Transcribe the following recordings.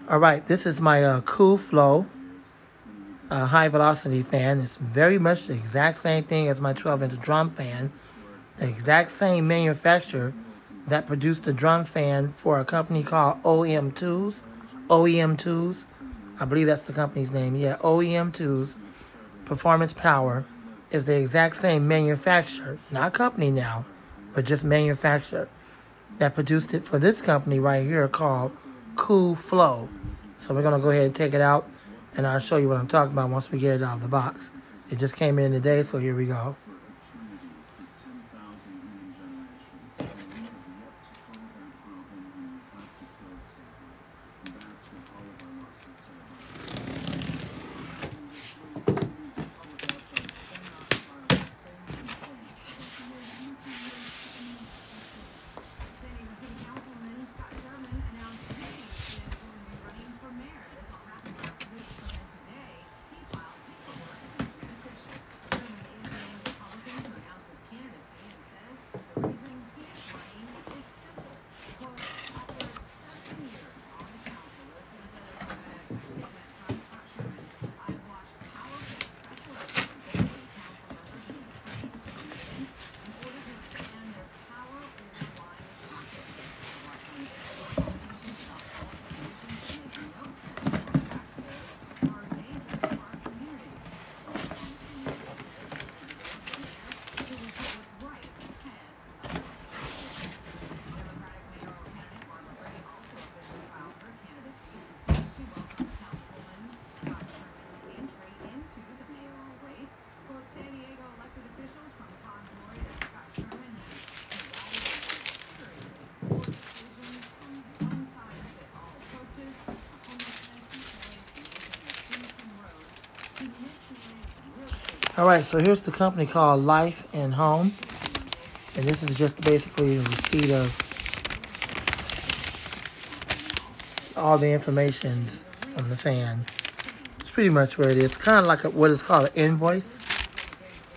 All right, this is my Kool-Flo High Velocity fan. It's very much the exact same thing as my 12-inch drum fan. The exact same manufacturer that produced the drum fan for a company called OEM2s. OEM2s. I believe that's the company's name. Yeah, OEM2s. Performance Power is the exact same manufacturer, not company now, but just manufacturer, that produced it for this company right here called Kool-Flo. So we're going to go ahead and take it out, and I'll show you what I'm talking about once we get it out of the box. It just came in today, so here we go. Alright, so here's the company called Life and Home. And this is just basically a receipt of all the information on the fan. It's pretty much what it is. It's kind of like what is called an invoice.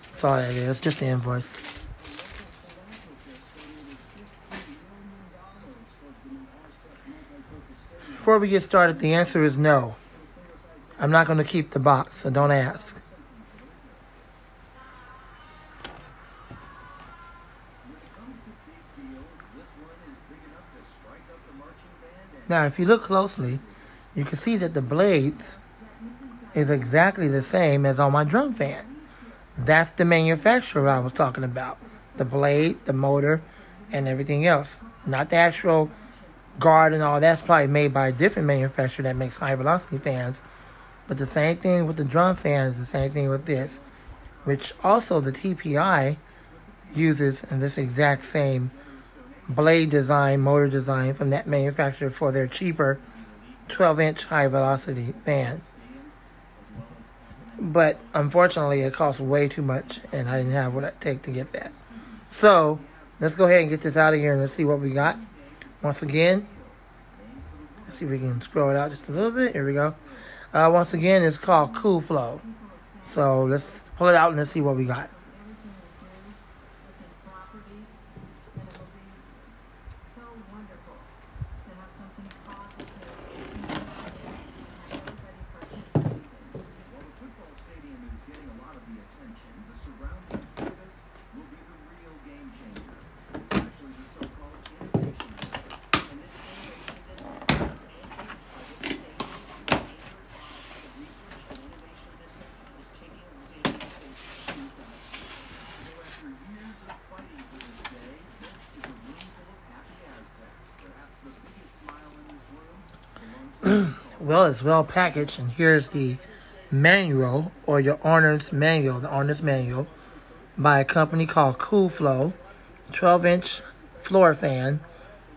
That's all that is, just an invoice. Before we get started, the answer is no. I'm not going to keep the box, so don't ask. Now, if you look closely, you can see that the blades is exactly the same as on my drum fan. That's the manufacturer I was talking about. The blade, the motor, and everything else. Not the actual guard and all. That's probably made by a different manufacturer that makes high velocity fans. But the same thing with the drum fan is the same thing with this. Which also the TPI uses in this exact same blade design, motor design from that manufacturer for their cheaper 12-inch high velocity fan. But unfortunately, it costs way too much, and I didn't have what it takes to get that. So let's go ahead and get this out of here and let's see what we got. Once again, let's see if we can scroll it out just a little bit. Here we go. Once again, it's called Kool-Flo. So let's pull it out and let's see what we got. Well, it's well packaged, and here's the manual, or your owner's manual, the owner's manual, by a company called Kool-Flo, 12-inch floor fan.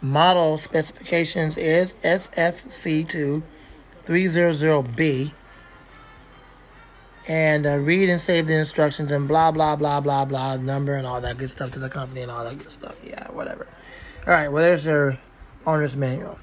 Model specifications is SFC2 300B. And read and save the instructions and blah, blah, blah, blah, blah, number and all that good stuff to the company and all that good stuff. Yeah, whatever. All right, well, there's your owner's manual.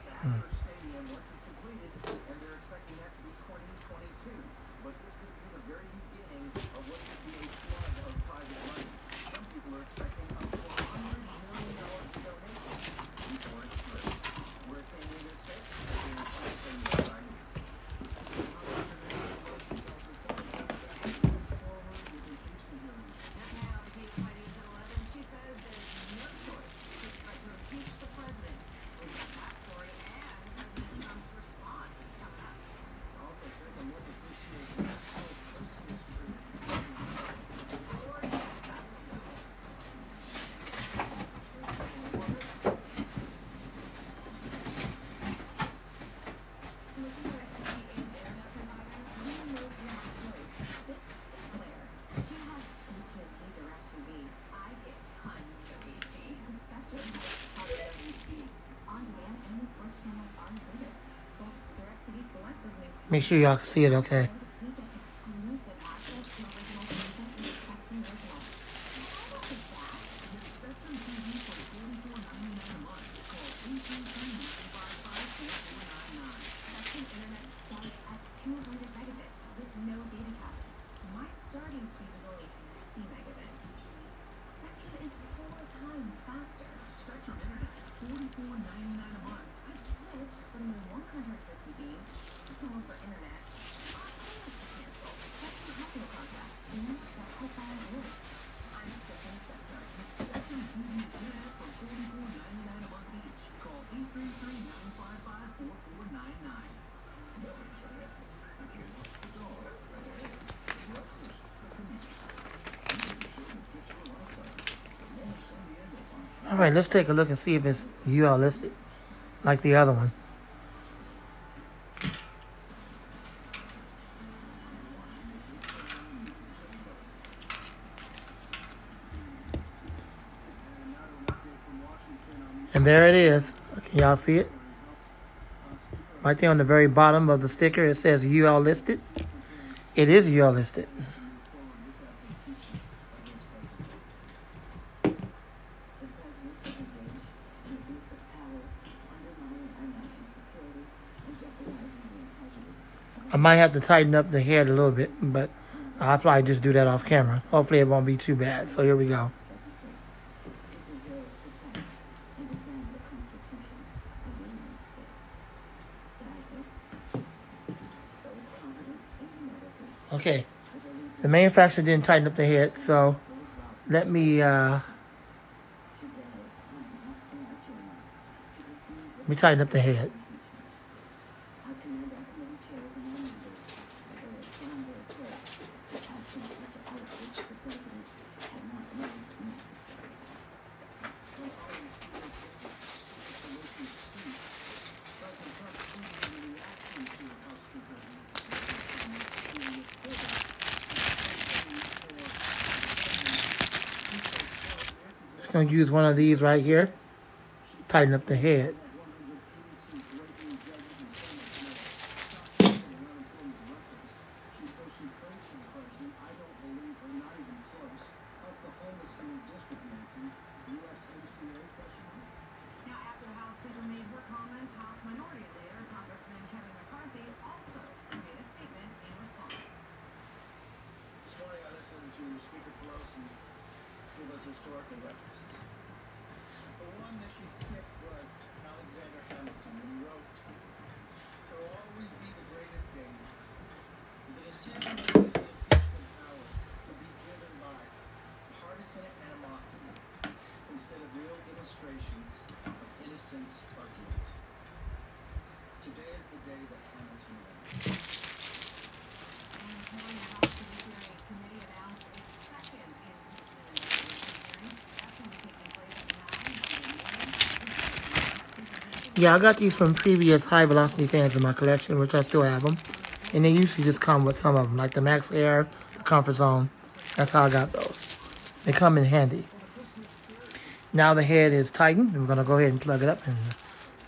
Make sure y'all can see it okay. All right, let's take a look and see if it's UL listed like the other one. And there it is. Can y'all see it? Right there on the very bottom of the sticker, it says UL listed. It is UL listed. I might have to tighten up the head a little bit, but I'll probably just do that off camera. Hopefully it won't be too bad. So here we go. Okay, the manufacturer didn't tighten up the head, so let me tighten up the head. Going to use one of these right here, tighten up the head. Historical references. The one that she skipped was Alexander Hamilton, when he wrote, "There will always be the greatest danger. The decision to use the impeachment power will be driven by partisan animosity instead of real demonstrations of innocence or guilt. Today is the day that Hamilton won." Yeah, I got these from previous High Velocity fans in my collection, which I still have them. And they usually just come with some of them, like the Max Air, the Comfort Zone. That's how I got those. They come in handy. Now the head is tightened. We're going to go ahead and plug it up and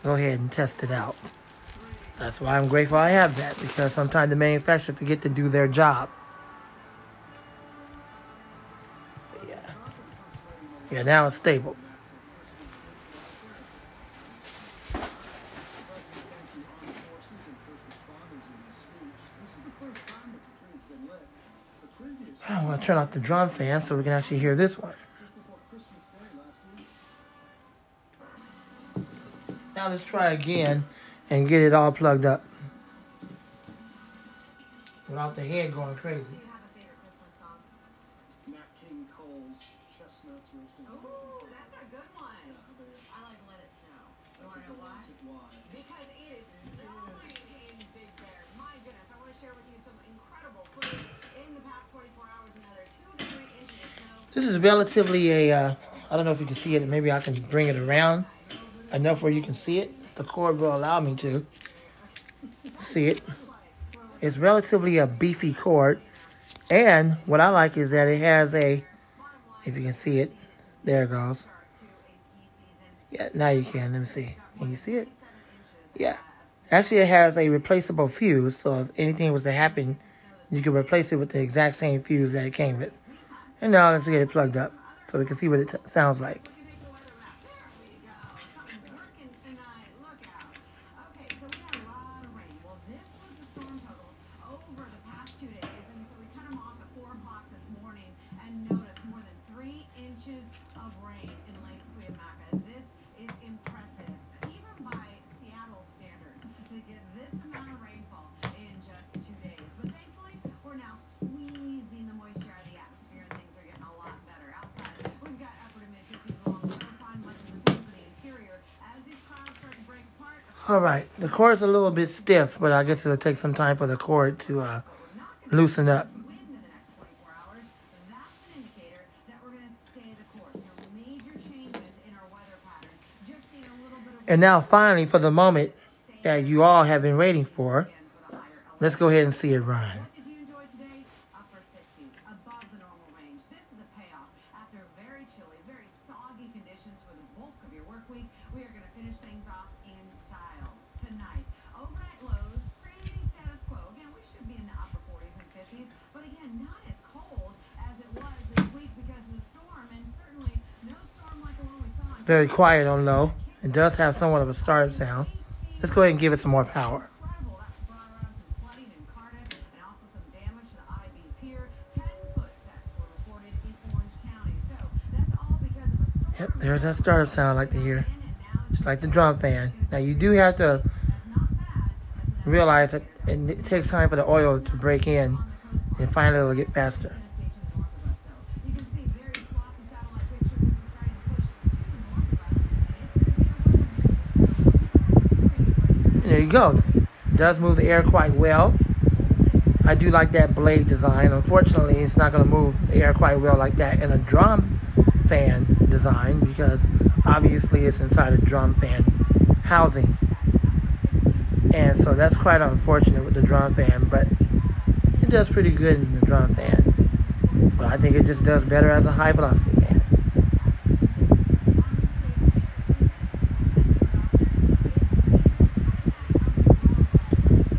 go ahead and test it out. That's why I'm grateful I have that, because sometimes the manufacturer forget to do their job. Yeah, now it's stable. I'm going to turn off the drum fan so we can actually hear this one. Now let's try again and get it all plugged up without the head going crazy. Do you have a favorite Christmas song? Nat King Cole's Chestnuts Roasting. Oh, that's a good one. Yeah, I like Let It Snow. You want to know why? Because it is snowing in Big Bear. My goodness, I want to share with you some incredible footage in the past 24 hours. Another 2 to 3 inches of snow. This is relatively a, I don't know if you can see it. Maybe I can bring it around enough where you can see it. The cord will allow me to see it. It's relatively a beefy cord. And what I like is that it has a, if you can see it, there it goes. Yeah, now you can. Let me see. Can you see it? Yeah. Actually, it has a replaceable fuse, so if anything was to happen, you can replace it with the exact same fuse that it came with. And now let's get it plugged up so we can see what it sounds like. Alright, the cord's a little bit stiff, but I guess it'll take some time for the cord to loosen up. And now finally, for the moment that you all have been waiting for, let's go ahead and see it run. Very quiet on low. It does have somewhat of a startup sound. Let's go ahead and give it some more power. Yep, there's that startup sound I like to hear. Just like the drum fan. Now you do have to realize that it takes time for the oil to break in, and finally it'll get faster. There you go. It does move the air quite well. I do like that blade design. Unfortunately, it's not going to move the air quite well like that in a drum fan design because obviously it's inside a drum fan housing. And so that's quite unfortunate with the drum fan, but it does pretty good in the drum fan. But I think it just does better as a high velocity fan.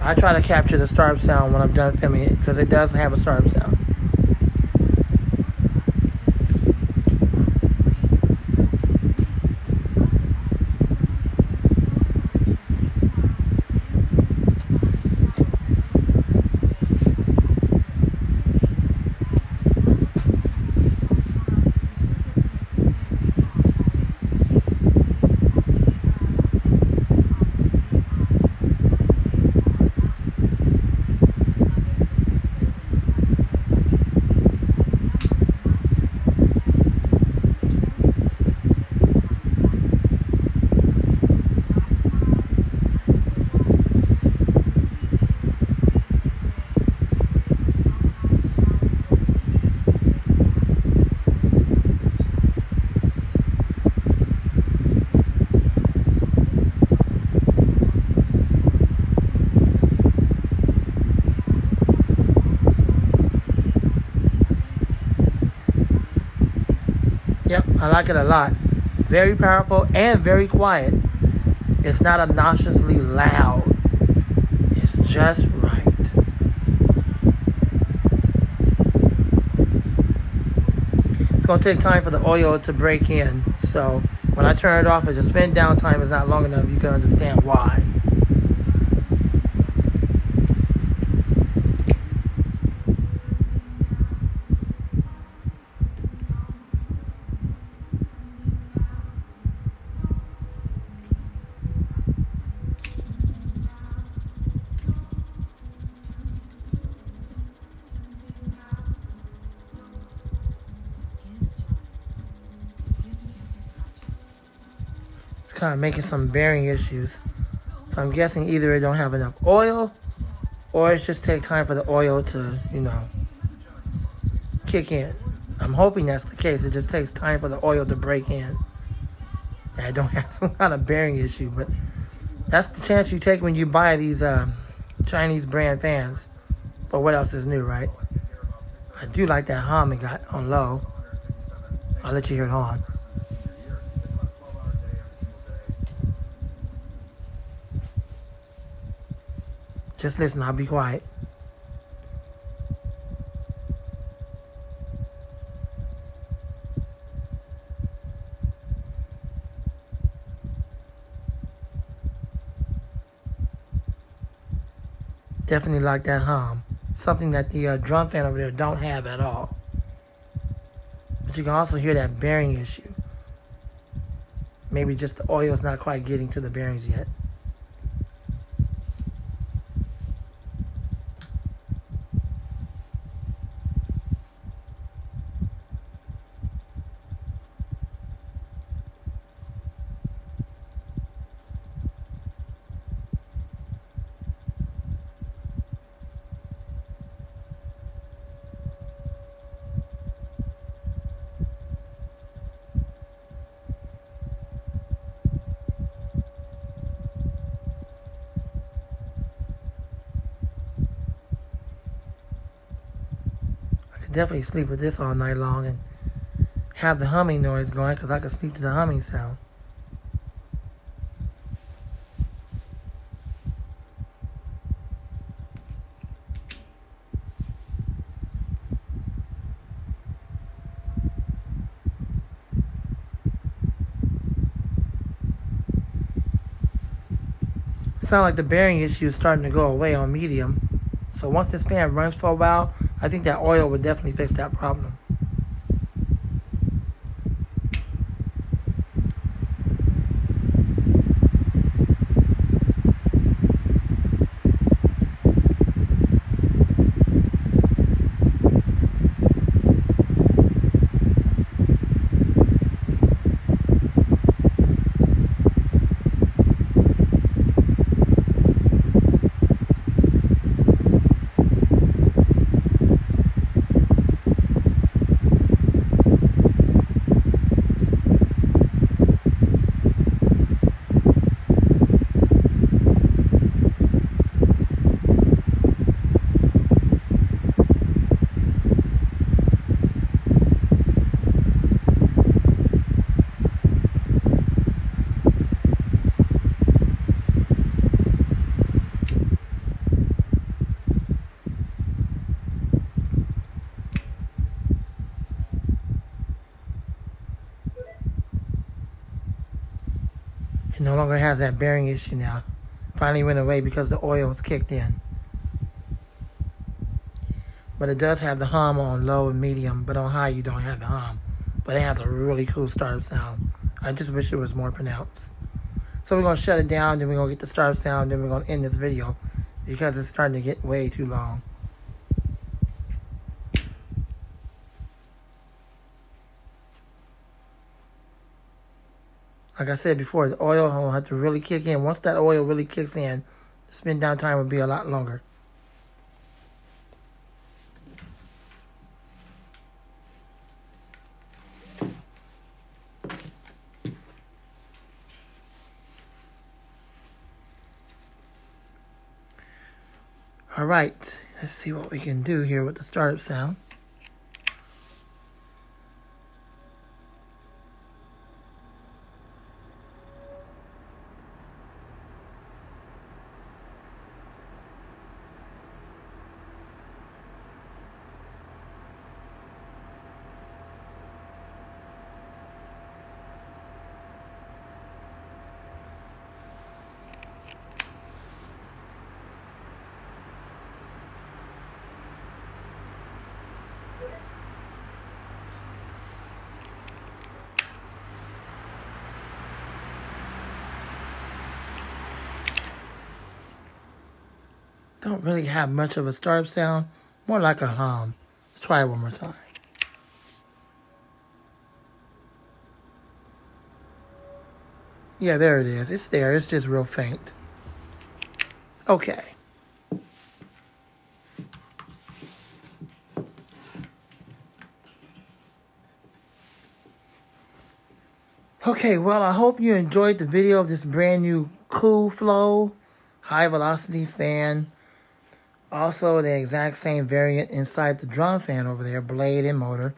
I try to capture the startup sound when I'm done filming it because it does have a startup sound. Yep, I like it a lot. Very powerful and very quiet. It's not obnoxiously loud. It's just right. It's going to take time for the oil to break in. So when I turn it off, if the spin down time is not long enough, you can understand why. Kind of making some bearing issues, so I'm guessing either it don't have enough oil or it's just take time for the oil to, you know, kick in. I'm hoping that's the case. It just takes time for the oil to break in. I don't have some kind of bearing issue, but that's the chance you take when you buy these Chinese brand fans. But what else is new, right? I do like that hum it got on low. I'll let you hear it on. Just listen, I'll be quiet. Definitely like that hum. Something that the drum fan over there don't have at all. But you can also hear that bearing issue. Maybe just the oil is not quite getting to the bearings yet. Definitely sleep with this all night long and have the humming noise going, because I can sleep to the humming sound. Sound like the bearing issue is starting to go away on medium. So once this fan runs for a while, I think that oil would definitely fix that problem. It no longer has that bearing issue now. Finally went away because the oil was kicked in. But it does have the hum on low and medium, but on high you don't have the hum. But it has a really cool startup sound. I just wish it was more pronounced. So we're going to shut it down, then we're going to get the startup sound, then we're going to end this video because it's starting to get way too long. Like I said before, the oil will have to really kick in. Once that oil really kicks in, the spin down time will be a lot longer. All right, let's see what we can do here with the startup sound. Don't really have much of a startup sound, more like a hum. Let's try it one more time. Yeah, there it is. It's there. It's just real faint. Okay. Okay, well, I hope you enjoyed the video of this brand new Kool-Flo High Velocity fan. Also, the exact same variant inside the drum fan over there, blade and motor.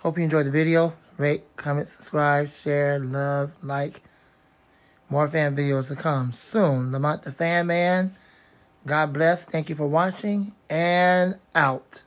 Hope you enjoyed the video. Rate, comment, subscribe, share, love, like. More fan videos to come soon. LAMONT-TheFanMan, God bless. Thank you for watching, and out.